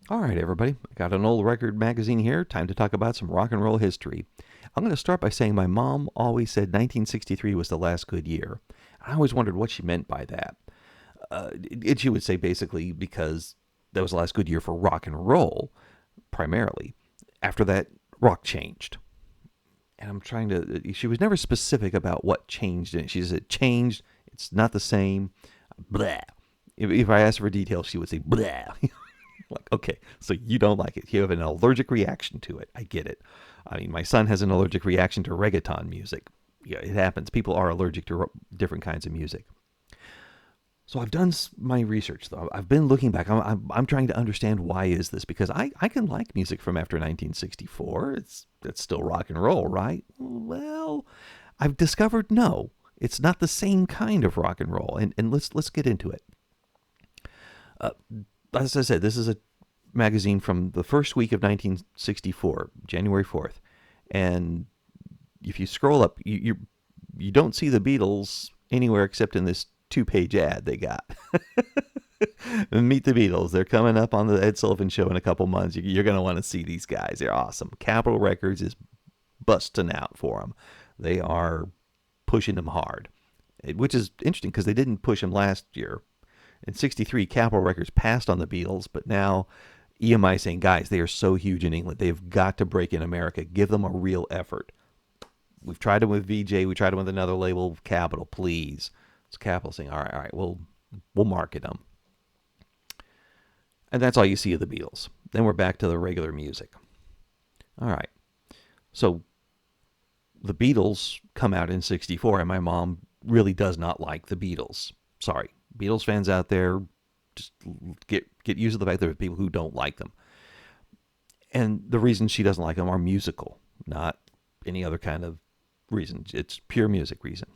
All right, everybody. I got an old record magazine here. Time to talk about some rock and roll history. I'm going to start by saying my mom always said 1963 was the last good year. I always wondered what she meant by that. She would say basically because that was the last good year for rock and roll, primarily. After that, rock changed. And I'm trying to, she was never specific about what changed in it. She said, changed, it's not the same, blah. If I asked for details, she would say, blah. Like, okay, so you don't like it. You have an allergic reaction to it. I get it. I mean, my son has an allergic reaction to reggaeton music. Yeah, it happens. People are allergic to different kinds of music. So I've done my research, though. I've been looking back. I'm trying to understand why is this, because I can like music from after 1964. It's still rock and roll, right? Well, I've discovered no, it's not the same kind of rock and roll. And let's get into it. Uh, as I said, this is a magazine from the first week of 1964, January 4th. And if you scroll up, you don't see the Beatles anywhere except in this two-page ad they got. Meet the Beatles. They're coming up on the Ed Sullivan Show in a couple months. You're going to want to see these guys. They're awesome. Capitol Records is busting out for them. They are pushing them hard, which is interesting because they didn't push them last year. In 63, Capitol Records passed on the Beatles, but now EMI saying, guys, they are so huge in England. They've got to break in America. Give them a real effort. We've tried it with VJ. We tried it with another label, Capitol, please. It's Capitol saying, all right, we'll market them. And that's all you see of the Beatles. Then we're back to the regular music. All right. So the Beatles come out in 64, and my mom really does not like the Beatles. Sorry. Beatles fans out there, just get used to the fact there are people who don't like them. And the reasons she doesn't like them are musical, not any other kind of reason. It's pure music reason.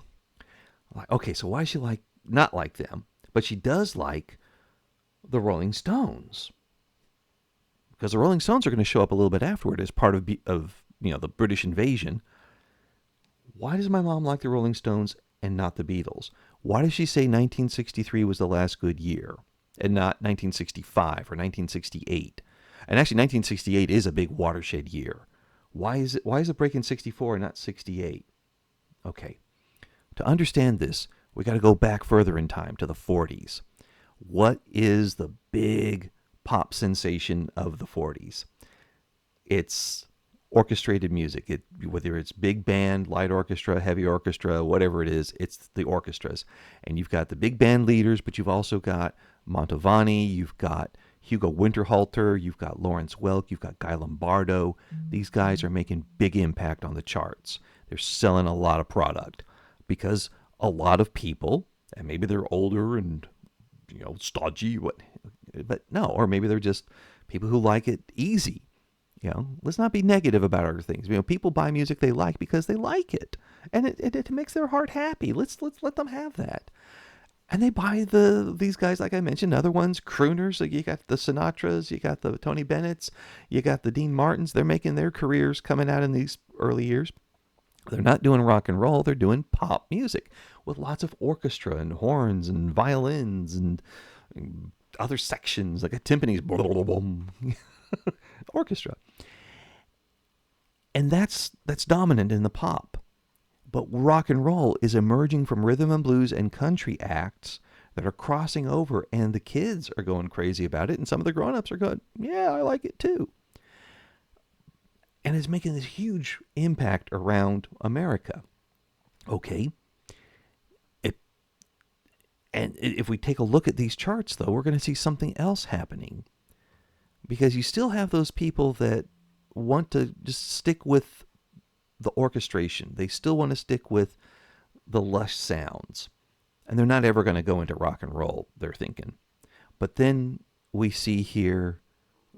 Like, okay, so why does she not like them? But she does like the Rolling Stones, because the Rolling Stones are going to show up a little bit afterward as part of the British invasion. Why does my mom like the Rolling Stones and not the Beatles? Why does she say 1963 was the last good year and not 1965 or 1968? And actually, 1968 is a big watershed year. Why is it breaking 64 and not 68? Okay, to understand this, we got to go back further in time to the 40s. What is the big pop sensation of the 40s? It's orchestrated music. Whether it's big band, light orchestra, heavy orchestra, whatever it is, it's the orchestras. And you've got the big band leaders, but you've also got Mantovani, you've got Hugo Winterhalter, you've got Lawrence Welk, you've got Guy Lombardo. These guys are making big impact on the charts. They're selling a lot of product because a lot of people, and maybe they're older and stodgy, but no, or maybe they're just people who like it easy. Let's not be negative about other things. People buy music they like because they like it, and it makes their heart happy. Let's let them have that. And they buy these guys, like I mentioned, other ones, crooners. Like you got the Sinatras, you got the Tony Bennettts, you got the Dean Martins. They're making their careers coming out in these early years. They're not doing rock and roll. They're doing pop music with lots of orchestra and horns and violins and other sections, like a timpani's orchestra. And that's dominant in the pop. But rock and roll is emerging from rhythm and blues and country acts that are crossing over, and the kids are going crazy about it, and some of the grown-ups are going, yeah, I like it too. And it's making this huge impact around America. Okay. It, and if we take a look at these charts, though, we're going to see something else happening. Because you still have those people that want to just stick with the orchestration. They still want to stick with the lush sounds. And they're not ever going to go into rock and roll, they're thinking. But then we see here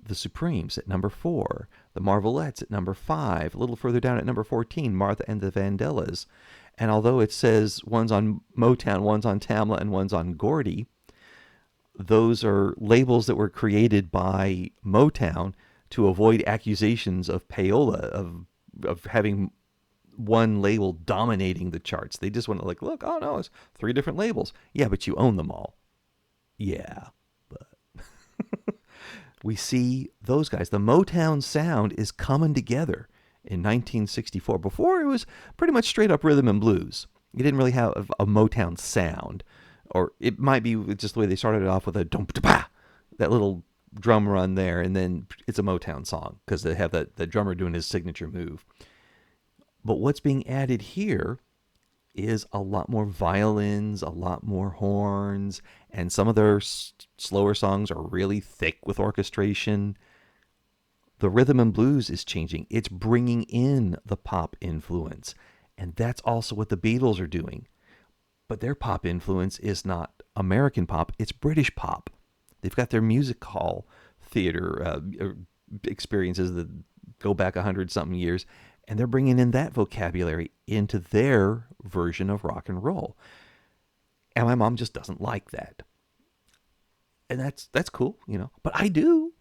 the Supremes at number 4, the Marvelettes at number 5, a little further down at number 14, Martha and the Vandellas. And although it says one's on Motown, one's on Tamla, and one's on Gordy, those are labels that were created by Motown to avoid accusations of payola, of having one label dominating the charts. They just want to look, oh no, it's 3 different labels. Yeah, but you own them all. Yeah, but We see those guys. The Motown sound is coming together in 1964. Before, it was pretty much straight up rhythm and blues. You didn't really have a Motown sound. Or it might be just the way they started it off with a dum ba, that little drum run there, and then it's a Motown song because they have that the drummer doing his signature move. But what's being added here is a lot more violins, a lot more horns, and some of their slower songs are really thick with orchestration. The rhythm and blues is changing. It's bringing in the pop influence. And that's also what the Beatles are doing. But their pop influence is not American pop, it's British pop. They've got their music hall theater experiences that go back 100-something years, and they're bringing in that vocabulary into their version of rock and roll. And my mom just doesn't like that. And that's cool, you know. But I do.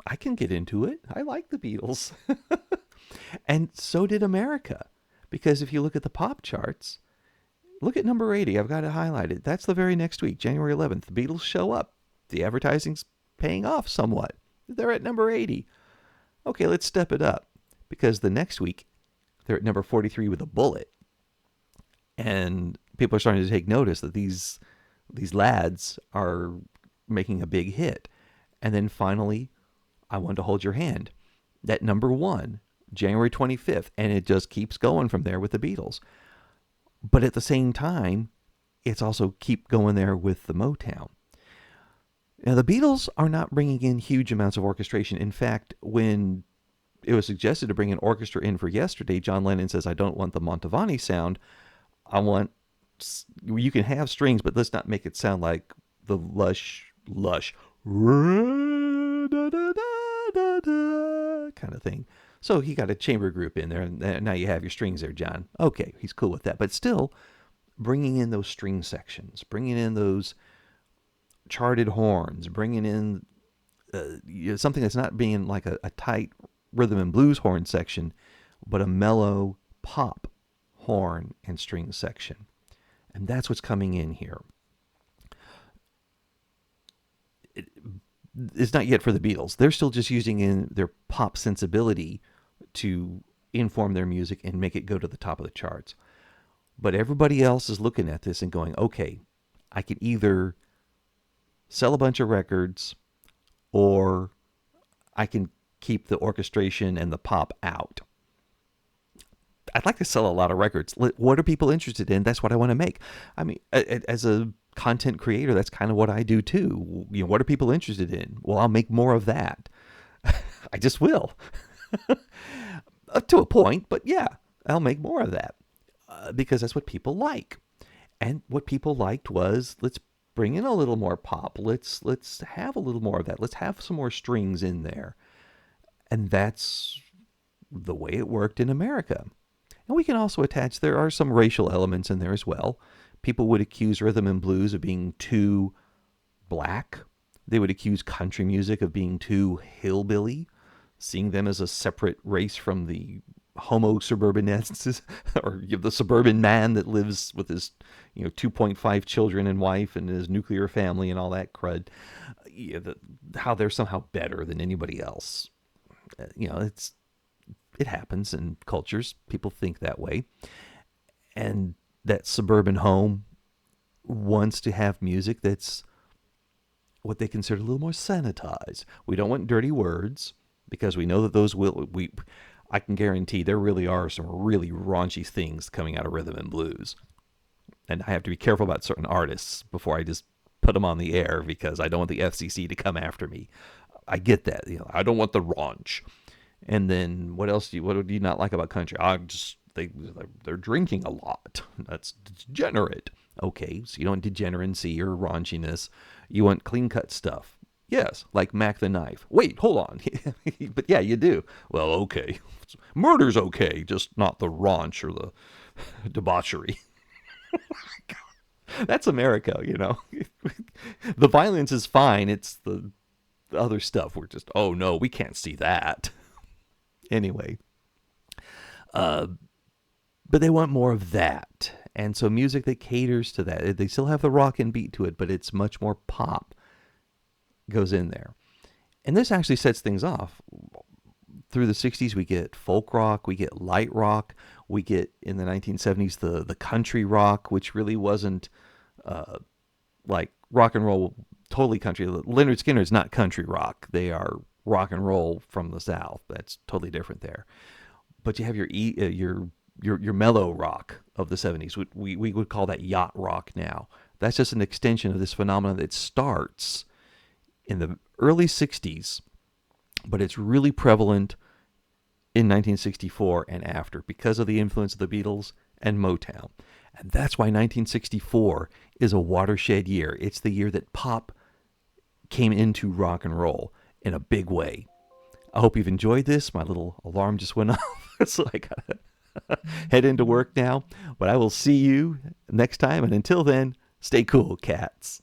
I can get into it. I like the Beatles. And so did America. Because if you look at the pop charts, look at number 80. I've got it highlighted. That's the very next week, January 11th. The Beatles show up. The advertising's paying off somewhat. They're at number 80. Okay, let's step it up. Because the next week, they're at number 43 with a bullet. And people are starting to take notice that these lads are making a big hit. And then finally, I Want to Hold Your Hand. That number 1, January 25th. And it just keeps going from there with the Beatles. But at the same time, it's also keep going there with the Motown. Now, the Beatles are not bringing in huge amounts of orchestration. In fact, when it was suggested to bring an orchestra in for Yesterday, John Lennon says, I don't want the Mantovani sound. I want, you can have strings, but let's not make it sound like the lush kind of thing. So he got a chamber group in there, and now you have your strings there, John. Okay, he's cool with that. But still, bringing in those string sections, bringing in those charted horns, bringing in something that's not being like a tight rhythm and blues horn section, but a mellow pop horn and string section. And that's what's coming in here. It's not yet for the Beatles. They're still just using in their pop sensibility to inform their music and make it go to the top of the charts. But everybody else is looking at this and going, okay, I could either sell a bunch of records or I can keep the orchestration and the pop out. I'd like to sell a lot of records. What are people interested in? That's what I want to make. I mean, as a content creator, that's kind of what I do too. You know, what are people interested in? Well, I'll make more of that. I just will. To a point, but yeah, I'll make more of that because that's what people like. And what people liked was, let's bring in a little more pop. Let's have a little more of that. Let's have some more strings in there. And that's the way it worked in America. And we can also attach, there are some racial elements in there as well. People would accuse rhythm and blues of being too black. They would accuse country music of being too hillbilly, seeing them as a separate race from the homo suburbanensis, or the suburban man that lives with his 2.5 children and wife and his nuclear family and all that crud. How they're somehow better than anybody else. It happens in cultures. People think that way. And that suburban home wants to have music that's what they consider a little more sanitized. We don't want dirty words because we know that those I can guarantee there really are some really raunchy things coming out of rhythm and blues. And I have to be careful about certain artists before I just put them on the air because I don't want the FCC to come after me. I get that. I don't want the raunch. And then what else what do you not like about country? They're drinking a lot. That's degenerate. Okay, so you don't want degeneracy or raunchiness. You want clean-cut stuff. Yes, like Mac the Knife. Wait, hold on. But yeah, you do. Well, okay. Murder's okay, just not the raunch or the debauchery. That's America, The violence is fine. It's the other stuff. We're just, oh no, we can't see that. Anyway. But they want more of that. And so music that caters to that. They still have the rock and beat to it, but it's much more pop goes in there. And this actually sets things off. Through the 60s, we get folk rock, we get light rock, we get in the 1970s the country rock, which really wasn't like rock and roll totally country. Leonard Skinner's not country rock. They are rock and roll from the South. That's totally different there. But you have your mellow rock of the 70s. We would call that yacht rock now. That's just an extension of this phenomenon that starts in the early 60s, but it's really prevalent in 1964 and after because of the influence of the Beatles and Motown. And that's why 1964 is a watershed year. It's the year that pop came into rock and roll in a big way. I hope you've enjoyed this. My little alarm just went off, so I gotta head into work now. But I will see you next time, and until then, stay cool, cats.